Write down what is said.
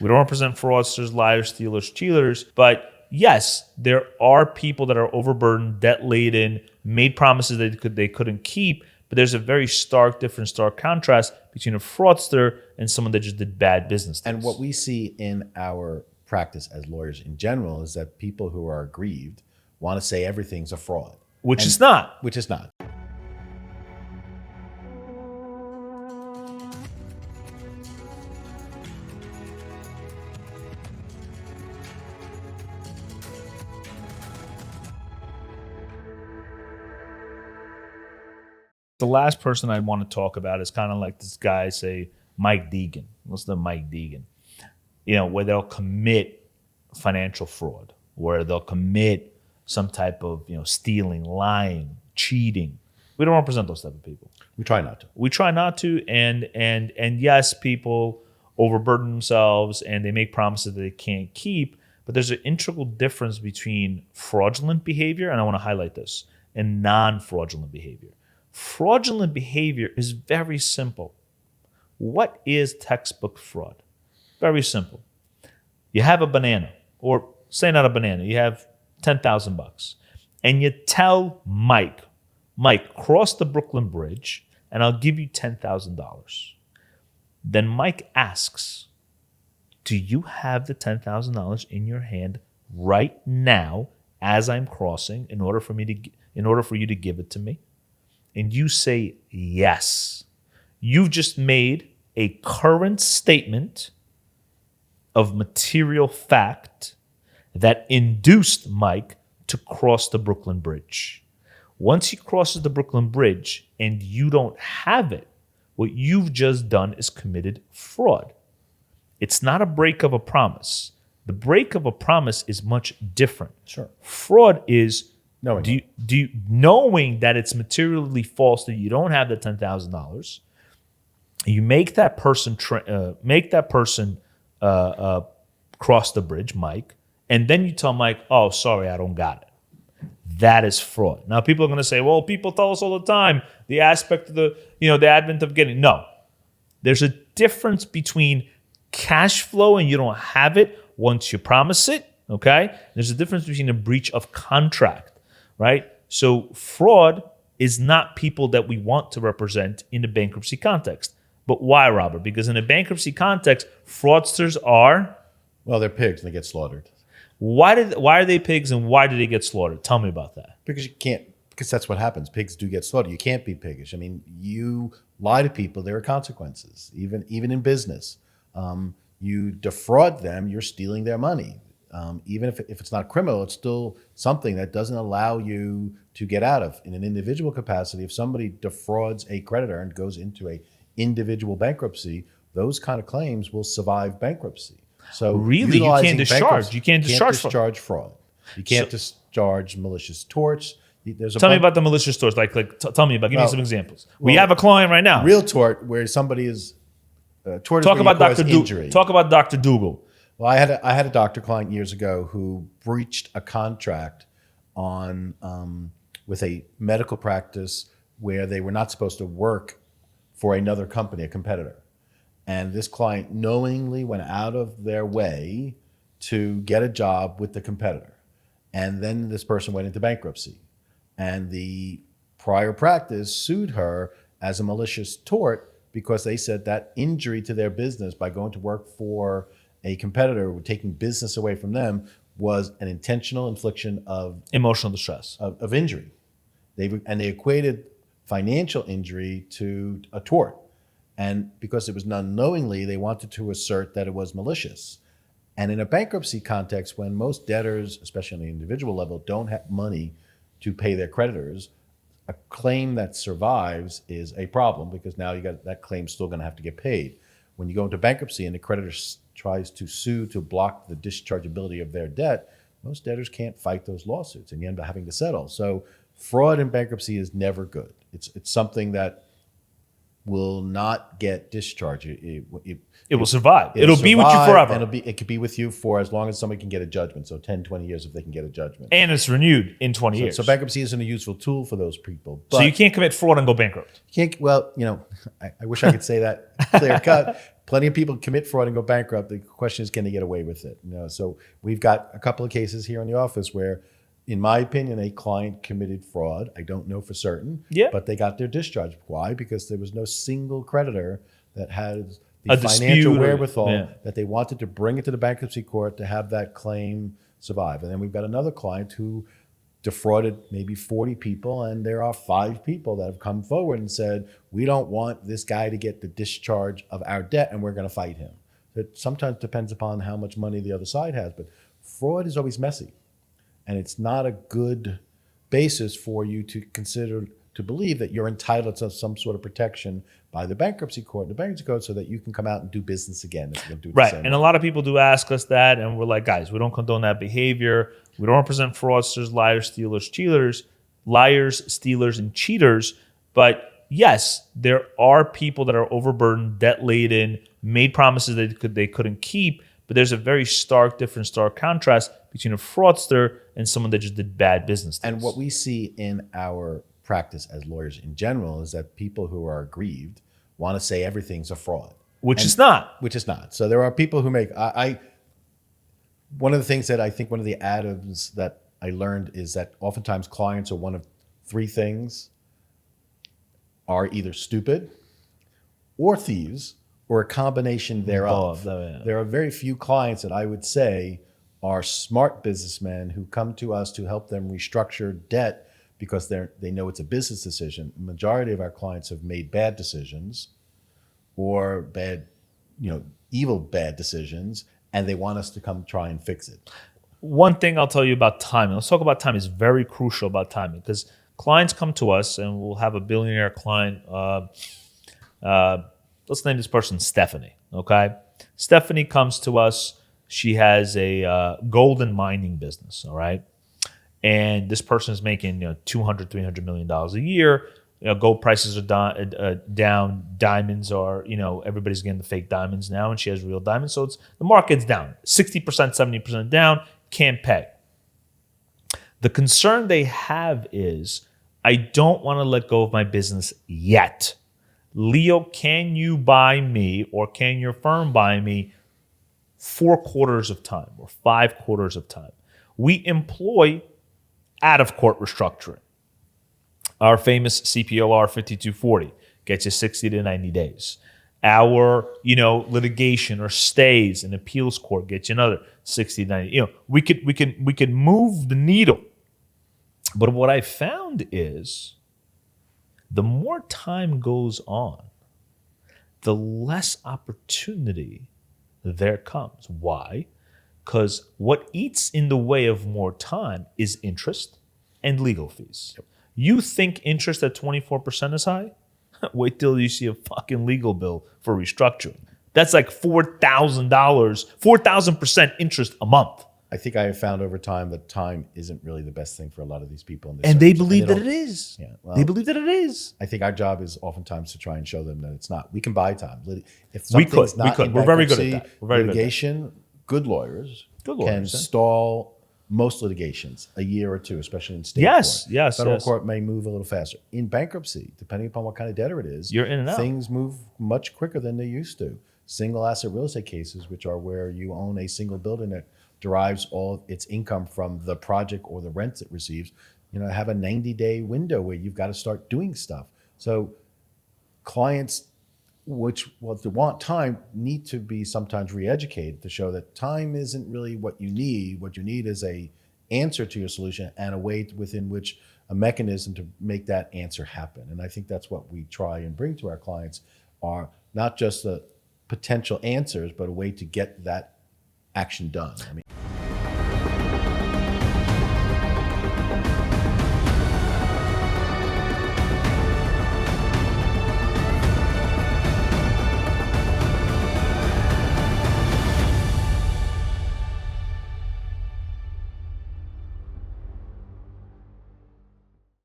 We don't represent fraudsters, liars, stealers, cheaters. But yes, there are people that are overburdened, debt-laden, made promises they couldn't keep. But there's a very stark difference, stark contrast between a fraudster and someone that just did bad business things. And what we see in our practice as lawyers in general is that people who are aggrieved want to say everything's a fraud. Which is not. Which is not. The last person I want to talk about is kind of like this guy, say, Mike Deegan. What's the Mike Deegan? Where they'll commit financial fraud, where they'll commit some type of, stealing, lying, cheating. We don't represent those type of people. We try not to. We try not to. And yes, people overburden themselves and they make promises that they can't keep. But there's an integral difference between fraudulent behavior, and I want to highlight this, and non-fraudulent behavior. Fraudulent behavior is very simple. What is textbook fraud? Very simple. You have a banana, or say not a banana, you have $10,000, and you tell Mike, cross the Brooklyn Bridge, and I'll give you $10,000. Then Mike asks, do you have the $10,000 in your hand right now as I'm crossing in order for you to give it to me? And you say yes. You've just made a current statement of material fact that induced Mike to cross the Brooklyn Bridge. Once he crosses the Brooklyn Bridge and you don't have it, what you've just done is committed fraud. It's not a break of a promise. The break of a promise is much different. Sure. Fraud is knowing that it's materially false, that you don't have the $10,000. You make that person cross the bridge, Mike, and then you tell Mike, "Oh, sorry, I don't got it." That is fraud. Now, people are going to say, "Well, people tell us all the time the aspect of the advent of getting." No, there's a difference between cash flow and you don't have it once you promise it. Okay, there's a difference between a breach of contract. Right? So fraud is not people that we want to represent in the bankruptcy context. But why, Robert? Because in a bankruptcy context, fraudsters are... Well, they're pigs and they get slaughtered. Why are they pigs and why do they get slaughtered? Tell me about that. Because that's what happens. Pigs do get slaughtered. You can't be piggish. I mean, you lie to people, there are consequences, even in business. You defraud them, you're stealing their money. Even if it's not criminal, it's still something that doesn't allow you to get out of. In an individual capacity, if somebody defrauds a creditor and goes into a individual bankruptcy, those kind of claims will survive bankruptcy. So really, you can't discharge. You can't discharge fraud. You can't discharge malicious torts. Tell me about the malicious torts. Tell me about. Give me some examples. We have a client right now. Real tort, where somebody is tort. Talk about Dr. Injury. Talk about Dr. Dougal. Well, I had a doctor client years ago who breached a contract with a medical practice where they were not supposed to work for another company, a competitor. And this client knowingly went out of their way to get a job with the competitor. And then this person went into bankruptcy. And the prior practice sued her as a malicious tort because they said that injury to their business by going to work for a competitor, taking business away from them, was an intentional infliction of emotional distress, of injury. They equated financial injury to a tort. And because it was done knowingly, they wanted to assert that it was malicious. And in a bankruptcy context, when most debtors, especially on the individual level, don't have money to pay their creditors, a claim that survives is a problem because now that claim's still going to have to get paid. When you go into bankruptcy and the creditor tries to sue to block the dischargeability of their debt, most debtors can't fight those lawsuits and you end up having to settle. So fraud in bankruptcy is never good. It's something that will not get discharged. It will survive. It'll be with you survive, forever. And it could be with you for as long as somebody can get a judgment. So 10, 20 years if they can get a judgment. And it's renewed in 20 years. So bankruptcy isn't a useful tool for those people. But So you can't commit fraud and go bankrupt. I wish I could say that clear cut. Plenty of people commit fraud and go bankrupt. The question is, can they get away with it? So we've got a couple of cases here in the office where, in my opinion, a client committed fraud. I don't know for certain, but they got their discharge. Why? Because there was no single creditor that had the financial wherewithal that they wanted to bring it to the bankruptcy court to have that claim survive. And then we've got another client who defrauded maybe 40 people, and there are 5 people that have come forward and said, we don't want this guy to get the discharge of our debt, and we're going to fight him. It sometimes depends upon how much money the other side has, but fraud is always messy. And it's not a good basis for you to consider, to believe that you're entitled to some sort of protection by the bankruptcy court, so that you can come out and do business again. Right. And a lot of people do ask us that, and we're like, guys, we don't condone that behavior. We don't represent fraudsters, liars, stealers, and cheaters. But yes, there are people that are overburdened, debt laden, made promises they couldn't keep. But there's a very stark contrast between a fraudster and someone that just did bad business things. And what we see in our practice as lawyers in general is that people who are aggrieved want to say everything's a fraud. Which is not. So there are people who make, one of the things that I think one of the atoms that I learned is that oftentimes clients are one of 3 things: are either stupid or thieves or a combination thereof. There are very few clients that I would say are smart businessmen who come to us to help them restructure debt because they know it's a business decision. The majority of our clients have made bad decisions or evil bad decisions, and they want us to come try and fix it. One thing I'll tell you about timing. Let's talk about timing. It's very crucial about timing because clients come to us, and we'll have a billionaire client. Let's name this person Stephanie, okay? Stephanie comes to us. She has a gold and mining business, all right? And this person is making $200, $300 million a year. Gold prices are down. Diamonds are, everybody's getting the fake diamonds now, and she has real diamonds. So the market's down, 60%, 70% down, can't pay. The concern they have is, I don't want to let go of my business yet. Leo, can you buy me, or can your firm buy me 4 quarters of time or 5 quarters of time? We employ out-of-court restructuring. Our famous CPLR 5240 gets you 60 to 90 days. Our, litigation or stays in appeals court gets you another 60 to 90. We could move the needle. But what I found is the more time goes on, the less opportunity there comes. Why? Because what eats in the way of more time is interest and legal fees. Yep. You think interest at 24% is high? Wait till you see a fucking legal bill for restructuring. That's like $4,000, 4,000% interest a month. I think I have found over time that time isn't really the best thing for a lot of these people. In this and service. They believe that it is. Yeah, well, they believe that it is. I think our job is oftentimes to try and show them that it's not. We can buy time. If we could. We're very good at that. Litigation, good lawyers can stall most litigations a year or 2, especially in state court. Yes. Federal court may move a little faster. In bankruptcy, depending upon what kind of debtor it is, you're in and out. Things move much quicker than they used to. Single asset real estate cases, which are where you own a single building that derives all its income from the project or the rents it receives, have a 90-day window where you've got to start doing stuff. So clients which want time need to be sometimes re-educated to show that time isn't really what you need. What you need is a answer to your solution and a way within which a mechanism to make that answer happen. And I think that's what we try and bring to our clients, are not just the potential answers, but a way to get that action done.